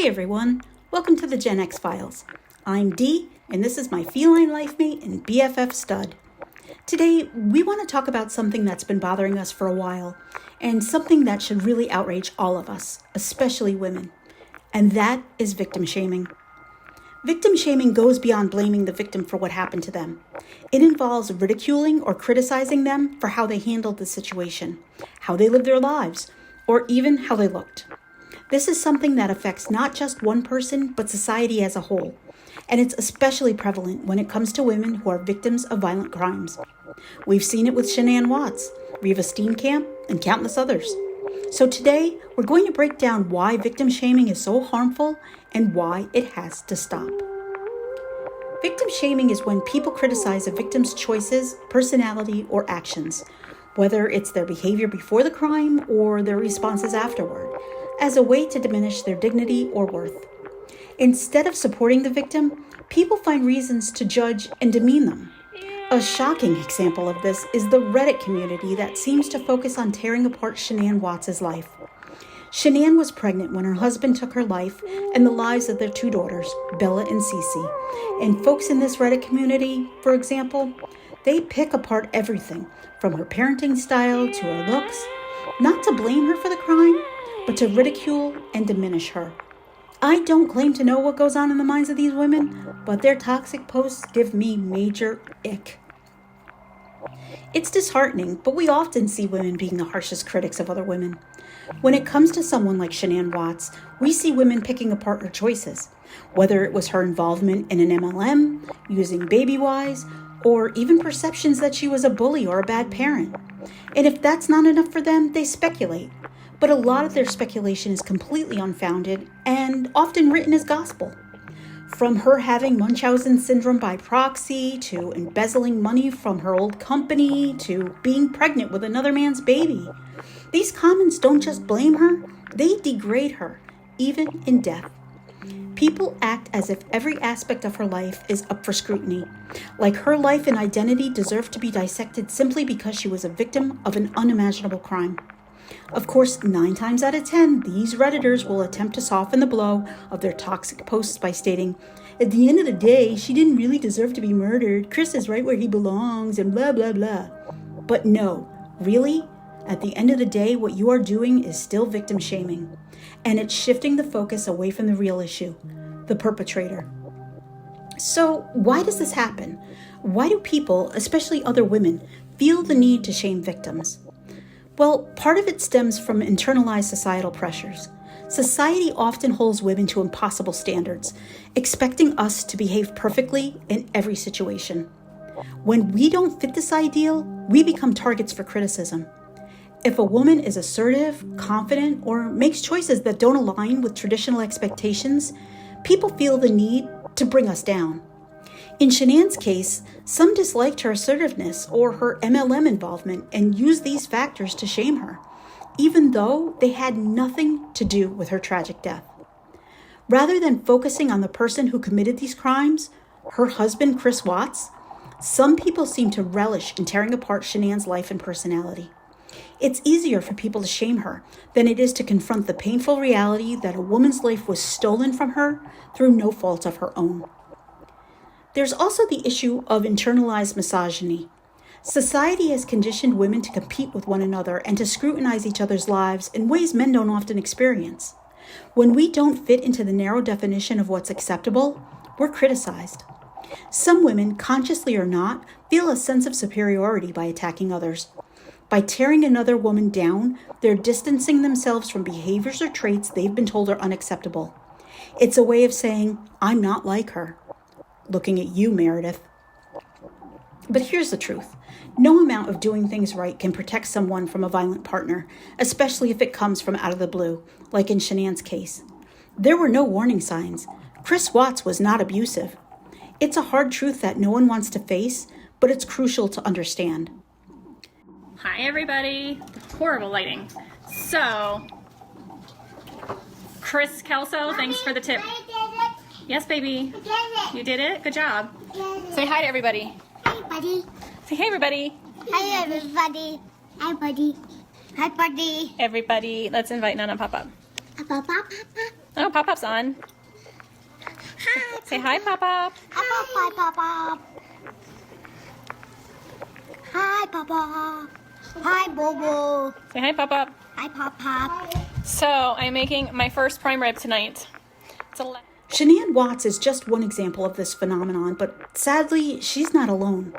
Hey everyone, welcome to the Gen X Files. I'm Dee, and this is my feline life mate and BFF stud. Today, we want to talk about something that's been bothering us for a while, and something that should really outrage all of us, especially women, and that is victim shaming. Victim shaming goes beyond blaming the victim for what happened to them. It involves ridiculing or criticizing them for how they handled the situation, how they lived their lives, or even how they looked. This is something that affects not just one person, but society as a whole. And it's especially prevalent when it comes to women who are victims of violent crimes. We've seen it with Shanann Watts, Reeva Steenkamp, and countless others. So today, we're going to break down why victim shaming is so harmful and why it has to stop. Victim shaming is when people criticize a victim's choices, personality, or actions, whether it's their behavior before the crime or their responses afterward, as a way to diminish their dignity or worth. Instead of supporting the victim, people find reasons to judge and demean them. A shocking example of this is the Reddit community that seems to focus on tearing apart Shanann Watts' life. Shanann was pregnant when her husband took her life and the lives of their two daughters, Bella and Cece. And folks in this Reddit community, for example, they pick apart everything from her parenting style to her looks, not to blame her for the crime, but to ridicule and diminish her. I don't claim to know what goes on in the minds of these women, but their toxic posts give me major ick. It's disheartening, but we often see women being the harshest critics of other women. When it comes to someone like Shanann Watts, we see women picking apart her choices, whether it was her involvement in an MLM, using baby wise, or even perceptions that she was a bully or a bad parent. And if that's not enough for them, they speculate. But a lot of their speculation is completely unfounded and often written as gospel. From her having Munchausen syndrome by proxy, to embezzling money from her old company, to being pregnant with another man's baby. These comments don't just blame her, they degrade her, even in death. People act as if every aspect of her life is up for scrutiny, like her life and identity deserve to be dissected simply because she was a victim of an unimaginable crime. Of course, 9 times out of 10, these Redditors will attempt to soften the blow of their toxic posts by stating, at the end of the day, she didn't really deserve to be murdered, Chris is right where he belongs, and blah, blah, blah. But no, really? At the end of the day, what you are doing is still victim shaming. And it's shifting the focus away from the real issue, the perpetrator. So why does this happen? Why do people, especially other women, feel the need to shame victims? Well, part of it stems from internalized societal pressures. Society often holds women to impossible standards, expecting us to behave perfectly in every situation. When we don't fit this ideal, we become targets for criticism. If a woman is assertive, confident, or makes choices that don't align with traditional expectations, people feel the need to bring us down. In Shanann's case, some disliked her assertiveness or her MLM involvement and used these factors to shame her, even though they had nothing to do with her tragic death. Rather than focusing on the person who committed these crimes, her husband, Chris Watts, some people seem to relish in tearing apart Shanann's life and personality. It's easier for people to shame her than it is to confront the painful reality that a woman's life was stolen from her through no fault of her own. There's also the issue of internalized misogyny. Society has conditioned women to compete with one another and to scrutinize each other's lives in ways men don't often experience. When we don't fit into the narrow definition of what's acceptable, we're criticized. Some women, consciously or not, feel a sense of superiority by attacking others. By tearing another woman down, they're distancing themselves from behaviors or traits they've been told are unacceptable. It's a way of saying, I'm not like her. Looking at you, Meredith. But here's the truth. No amount of doing things right can protect someone from a violent partner, especially if it comes from out of the blue, like in Shanann's case. There were no warning signs. Chris Watts was not abusive. It's a hard truth that no one wants to face, but it's crucial to understand. Hi everybody. Horrible lighting. So, Chris Kelso, thanks for the tip. Yes, baby. You did it? Good job. Say hi to everybody. Hi, buddy. Say hey, everybody. Hi, everybody. Hi, buddy. Hi, buddy. Everybody. Let's invite Nana Papa. Papa, Papa. Oh, Pop-Pop's on. Say hi, Pop-Pop. Hi, Papa. Hi, Papa. Hi, Bobo. Say hi, Pop-Pop. Hi, Papa. So, I'm making my first prime rib tonight. Shanann Watts is just one example of this phenomenon, but sadly, she's not alone.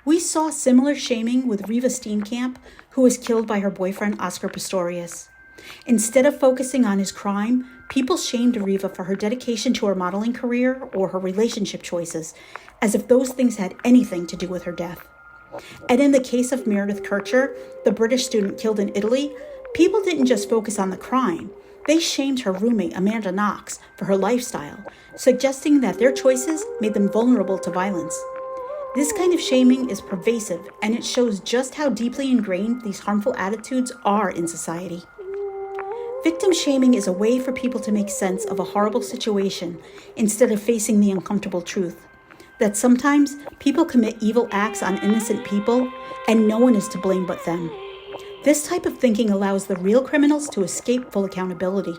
We saw similar shaming with Reeva Steenkamp, who was killed by her boyfriend Oscar Pistorius. Instead of focusing on his crime, people shamed Reeva for her dedication to her modeling career or her relationship choices, as if those things had anything to do with her death. And in the case of Meredith Kercher, the British student killed in Italy, people didn't just focus on the crime. They shamed her roommate, Amanda Knox, for her lifestyle, suggesting that their choices made them vulnerable to violence. This kind of shaming is pervasive, and it shows just how deeply ingrained these harmful attitudes are in society. Victim shaming is a way for people to make sense of a horrible situation instead of facing the uncomfortable truth that sometimes people commit evil acts on innocent people and no one is to blame but them. This type of thinking allows the real criminals to escape full accountability.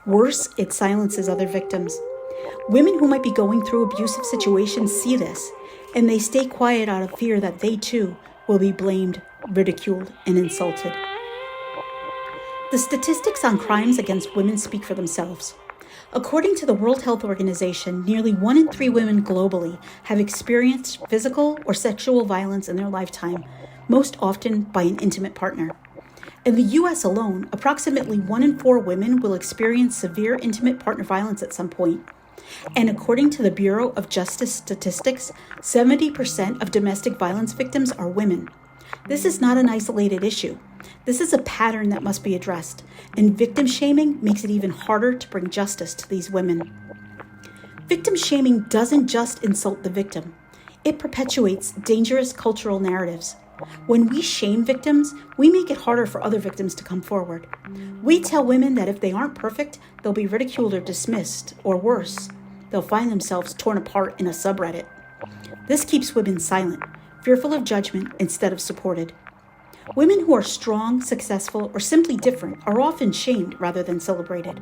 Worse, it silences other victims. Women who might be going through abusive situations see this, and they stay quiet out of fear that they too will be blamed, ridiculed, and insulted. The statistics on crimes against women speak for themselves. According to the World Health Organization, nearly 1 in 3 women globally have experienced physical or sexual violence in their lifetime, most often by an intimate partner. In the US alone, approximately 1 in 4 women will experience severe intimate partner violence at some point. And according to the Bureau of Justice Statistics, 70% of domestic violence victims are women. This is not an isolated issue. This is a pattern that must be addressed, and victim shaming makes it even harder to bring justice to these women. Victim shaming doesn't just insult the victim. It perpetuates dangerous cultural narratives. When we shame victims, we make it harder for other victims to come forward. We tell women that if they aren't perfect, they'll be ridiculed or dismissed, or worse, they'll find themselves torn apart in a subreddit. This keeps women silent, fearful of judgment instead of supported. Women who are strong, successful, or simply different are often shamed rather than celebrated.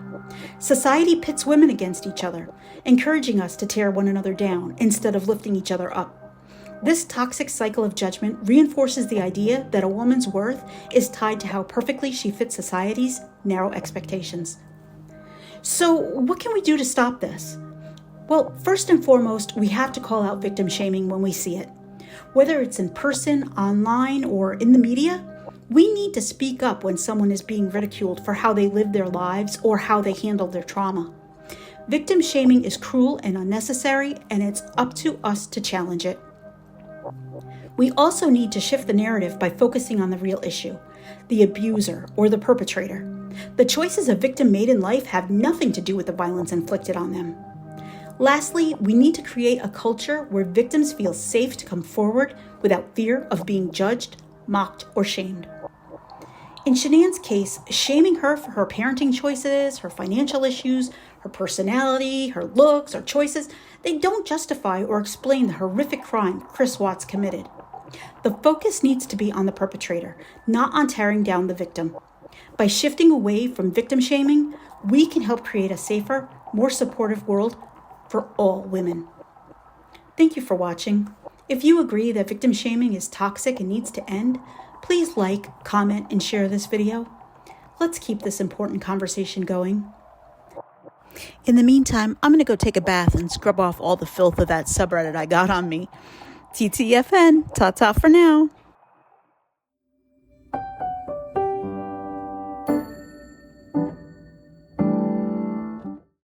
Society pits women against each other, encouraging us to tear one another down instead of lifting each other up. This toxic cycle of judgment reinforces the idea that a woman's worth is tied to how perfectly she fits society's narrow expectations. So, what can we do to stop this? Well, first and foremost, we have to call out victim shaming when we see it. Whether it's in person, online, or in the media, we need to speak up when someone is being ridiculed for how they live their lives or how they handle their trauma. Victim shaming is cruel and unnecessary, and it's up to us to challenge it. We also need to shift the narrative by focusing on the real issue, the abuser or the perpetrator. The choices a victim made in life have nothing to do with the violence inflicted on them. Lastly, we need to create a culture where victims feel safe to come forward without fear of being judged, mocked, or shamed. In Shanann's case, shaming her for her parenting choices, her financial issues, her personality, her looks, or choices, they don't justify or explain the horrific crime Chris Watts committed. The focus needs to be on the perpetrator, not on tearing down the victim. By shifting away from victim shaming, we can help create a safer, more supportive world for all women. Thank you for watching. If you agree that victim shaming is toxic and needs to end, please like, comment, and share this video. Let's keep this important conversation going. In the meantime, I'm going to go take a bath and scrub off all the filth of that subreddit I got on me. TTFN, ta-ta for now.